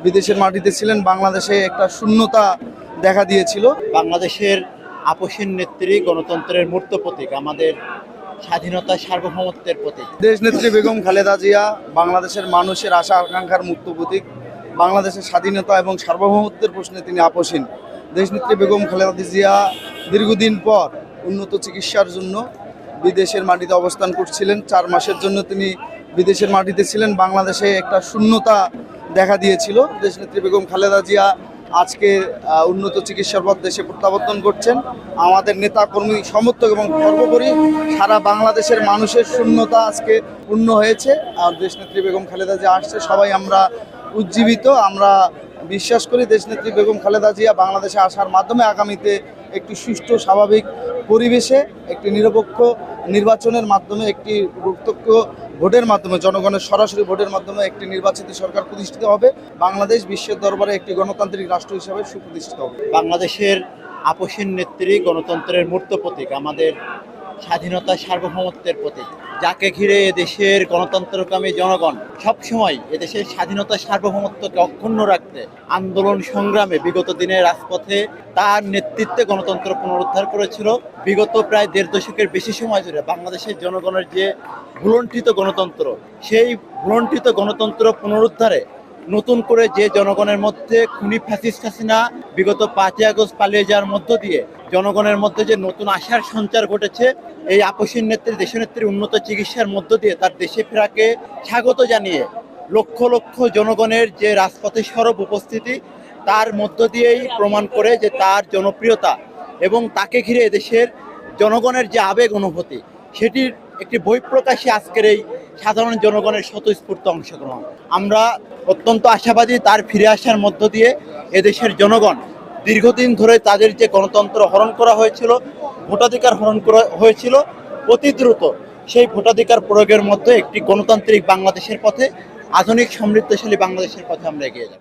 বিদেশের মাটিতে ছিলেন, বাংলাদেশে একটা শূন্যতা দেখা দিয়েছিল। বাংলাদেশের আপসীন নেত্রী, গণতন্ত্রের মূর্ত প্রতীক, আমাদের স্বাধীনতা সার্বভৌমত্বের প্রতীক। দেশনেত্রী বেগম খালেদা জিয়া বাংলাদেশের মানুষের আশা আকাঙ্ক্ষার মুক্ত প্রতীক। বাংলাদেশের স্বাধীনতা এবং সার্বভৌমত্বের প্রশ্নে তিনি আপসীন। দেশনেত্রী বেগম খালেদা জিয়া দীর্ঘদিন পর উন্নত চিকিৎসার জন্য বিদেশের মাটিতে অবস্থান করছিলেন। 4 মাসের জন্য তিনি বিদেশের মাটিতে ছিলেন। বাংলাদেশে একটা শূন্যতা দেখা দিয়েছিল। দেশনেত্রী বেগম খালেদা জিয়া আজকে উন্নত চিকিৎসার পর দেশে প্রত্যাবর্তন করছেন। আমাদের নেতা কর্মী সমর্থক এবং সর্বোপরি সারা বাংলাদেশের মানুষের শূন্যতা আজকে পূর্ণ হয়েছে। আর দেশনেত্রী বেগম খালেদা জিয়া আসছে, সবাই আমরা উজ্জীবিত। আমরা বিশ্বাস করি দেশনেত্রী বেগম খালেদা জিয়া বাংলাদেশে আসার মাধ্যমে আগামীতে একটি সুষ্ঠু স্বাভাবিক পরিবেশে একটি নিরপেক্ষ নির্বাচনের মাধ্যমে, একটি প্রত্যক্ষ ভোটের মাধ্যমে, জনগণের সরাসরি ভোটের মাধ্যমে একটি নির্বাচিত সরকার প্রতিষ্ঠিত হবে। বাংলাদেশ বিশ্বের দরবারে একটি গণতান্ত্রিক রাষ্ট্র হিসাবে সুপ্রতিষ্ঠিত হবে। বাংলাদেশের আপসীন নেত্রী, গণতন্ত্রের মূর্ত প্রতীক, আমাদের স্বাধীনতা সার্বভৌমত্বের প্রতীক, যাকে ঘিরে এদেশের গণতন্ত্রকামী জনগণ সবসময় এদেশের স্বাধীনতা সার্বভৌমত্বকে অক্ষুণ্ণ রাখতে আন্দোলন সংগ্রামে বিগত দিনে রাজপথে তার নেতৃত্বে গণতন্ত্র পুনরুদ্ধার করেছিল। বিগত প্রায় 1.5 দশকের বেশি সময় ধরে বাংলাদেশের জনগণের যে ভুলণ্ঠিত গণতন্ত্র, সেই ভুলণ্ঠিত গণতন্ত্র পুনরুদ্ধারে নতুন করে যে জনগণের মধ্যে খুনি ফ্যাসিস্ট হাসিনা বিগত 5ই আগস্ট পালিয়ে যাওয়ার মধ্য দিয়ে জনগণের মধ্যে যে নতুন আশার সঞ্চার ঘটেছে, এই আপসীন নেত্রী, দেশনেত্রীর উন্নত চিকিৎসার মধ্য দিয়ে তার দেশে ফেরাকে স্বাগত জানিয়ে লক্ষ লক্ষ জনগণের যে রাজপথে সরব উপস্থিতি, তার মধ্য দিয়েই প্রমাণ করে যে তার জনপ্রিয়তা এবং তাকে ঘিরে এদেশের জনগণের যে আবেগ অনুভূতি, সেটির একটি বহিঃপ্রকাশই আজকের এই সাধারণ জনগণের স্বতঃস্ফূর্ত অংশগ্রহণ। আমরা অত্যন্ত আশাবাদী তার ফিরে আসার মধ্য দিয়ে এদেশের জনগণ দীর্ঘদিন ধরে তাদের যে গণতন্ত্র হরণ করা হয়েছিল, ভোটাধিকার হরণ করা হয়েছিল, অতি দ্রুত সেই ভোটাধিকার প্রয়োগের মধ্যে একটি গণতান্ত্রিক বাংলাদেশের পথে, আধুনিক সমৃদ্ধশালী বাংলাদেশের পথে আমরা এগিয়ে যাব।